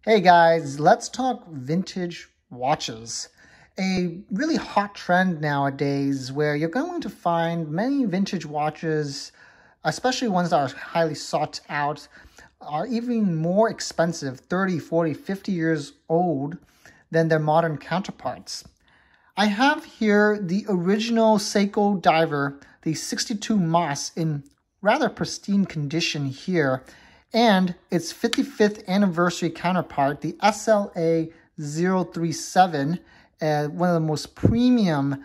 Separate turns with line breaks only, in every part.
Hey guys, let's talk vintage watches. A really hot trend nowadays where you're going to find many vintage watches, especially ones that are highly sought out, are even more expensive, 30, 40, 50 years old than their modern counterparts. I have here the original Seiko diver, the 62MAS, in rather pristine condition here, and its 55th anniversary counterpart, the SLA037, one of the most premium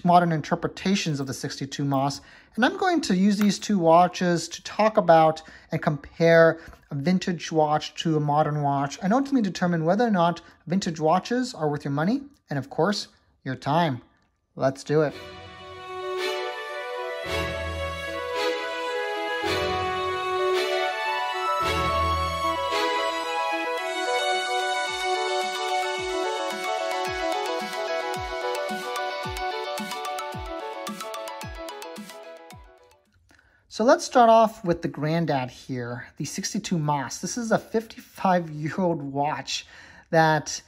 modern interpretations of the 62MAS. And I'm going to use these two watches to talk about and compare a vintage watch to a modern watch, and ultimately determine whether or not vintage watches are worth your money and, of course, your time. Let's do it. So let's start off with the granddad here, the 62MAS. This is a 55-year-old watch that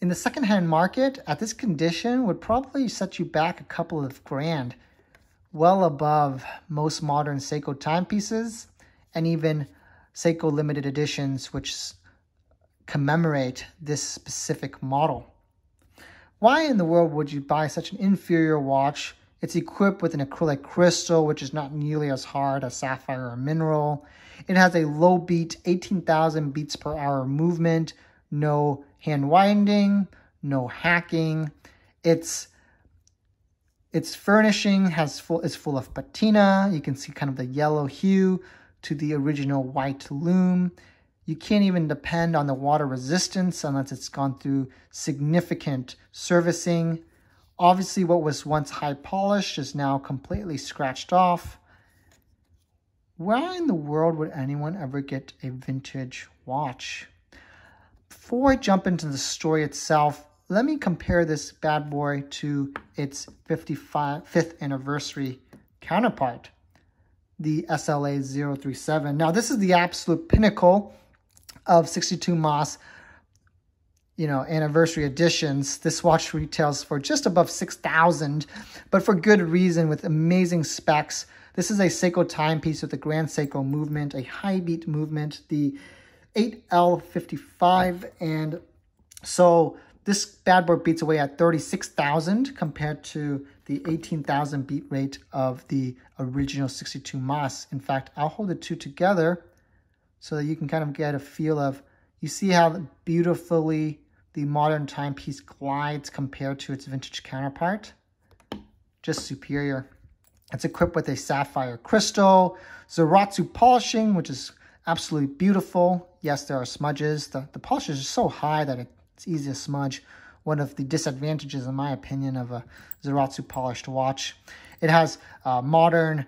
in the secondhand market at this condition would probably set you back a couple of grand, well above most modern Seiko timepieces and even Seiko limited editions which commemorate this specific model. Why in the world would you buy such an inferior watch? It's equipped with an acrylic crystal, which is not nearly as hard as sapphire or mineral. It has a low beat, 18,000 beats per hour movement, no hand winding, no hacking. Its furnishing is full of patina. You can see kind of the yellow hue to the original white lume. You can't even depend on the water resistance unless it's gone through significant servicing. Obviously, what was once high polished is now completely scratched off. Why in the world would anyone ever get a vintage watch? Before I jump into the story itself, let me compare this bad boy to its 55th anniversary counterpart, the SLA037. Now, this is the absolute pinnacle of 62MAS anniversary editions. This watch retails for just above $6,000, but for good reason, with amazing specs. This is a Seiko timepiece with the Grand Seiko movement, a high beat movement, the 8L55, and so this bad boy beats away at 36,000 compared to the 18,000 beat rate of the original 62MAS. In fact, I'll hold the two together so that you can kind of get a feel of, you see how beautifully the modern timepiece glides compared to its vintage counterpart. Just superior. It's equipped with a sapphire crystal, Zaratsu polishing, which is absolutely beautiful. Yes, there are smudges. The polish is so high that it's easy to smudge. One of the disadvantages, in my opinion, of a Zaratsu polished watch. It has modern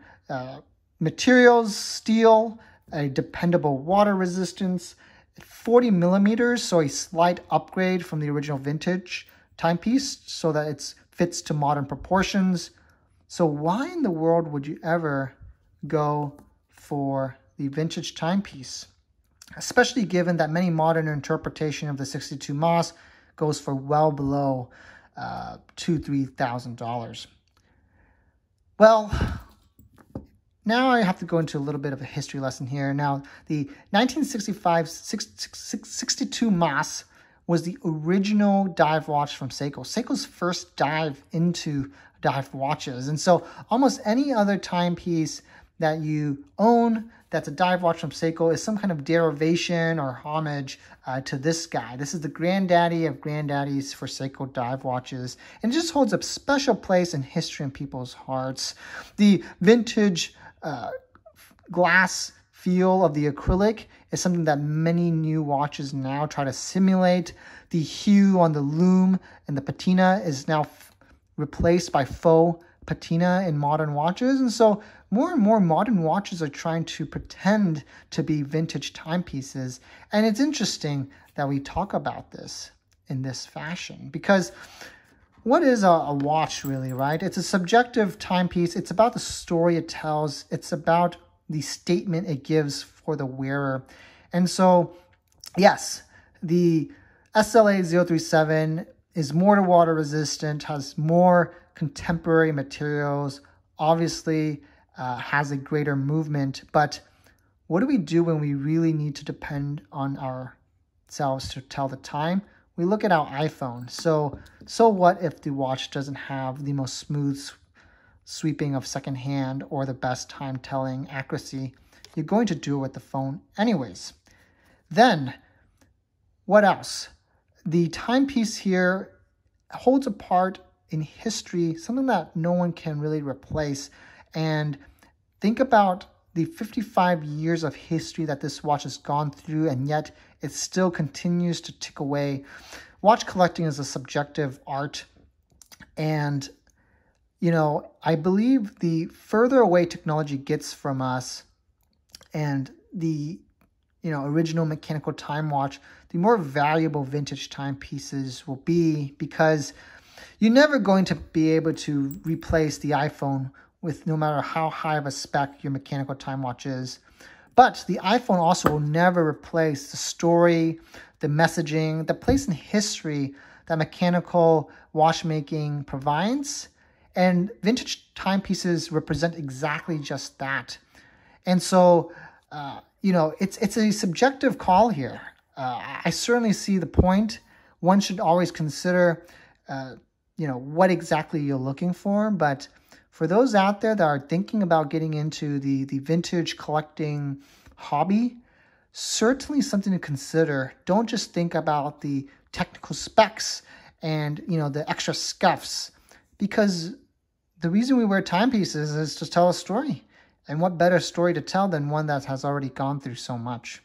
materials, steel, a dependable water resistance, 40 millimeters, so a slight upgrade from the original vintage timepiece so that it fits to modern proportions. So why in the world would you ever go for the vintage timepiece? Especially given that many modern interpretation of the 62MAS goes for well below $2,000-$3,000. Well, now I have to go into a little bit of a history lesson here. Now, the 1965 62MAS was the original dive watch from Seiko. Seiko's first dive into dive watches. And so almost any other timepiece that you own that's a dive watch from Seiko is some kind of derivation or homage to this guy. This is the granddaddy of granddaddies for Seiko dive watches. And it just holds a special place in history in people's hearts. The vintage glass feel of the acrylic is something that many new watches now try to simulate. The hue on the lume and the patina is now replaced by faux patina in modern watches. And so more and more modern watches are trying to pretend to be vintage timepieces. And it's interesting that we talk about this in this fashion, because what is a watch really, right? It's a subjective timepiece. It's about the story it tells. It's about the statement it gives for the wearer. And so, yes, The SLA037 is more water resistant, has more contemporary materials, obviously has a greater movement. But what do we do when we really need to depend on ourselves to tell the time? We look at our iPhone. So what if the watch doesn't have the most smooth sweeping of second hand or the best time telling accuracy? You're going to do it with the phone anyways. Then, what else? The timepiece here holds a part in history, something that no one can really replace. And think about the 55 years of history that this watch has gone through, and yet it still continues to tick away. Watch collecting is a subjective art, and I believe the further away technology gets from us and the original mechanical time watch, the more valuable vintage timepieces will be, because you're never going to be able to replace the iPhone with no matter how high of a spec your mechanical time watch is. But the iPhone also will never replace the story, the messaging, the place in history that mechanical watchmaking provides. And vintage timepieces represent exactly just that. And so, it's a subjective call here. I certainly see the point. One should always consider, what exactly you're looking for. But for those out there that are thinking about getting into the vintage collecting hobby, certainly something to consider. Don't just think about the technical specs and, the extra scuffs, because the reason we wear timepieces is to tell a story. And what better story to tell than one that has already gone through so much?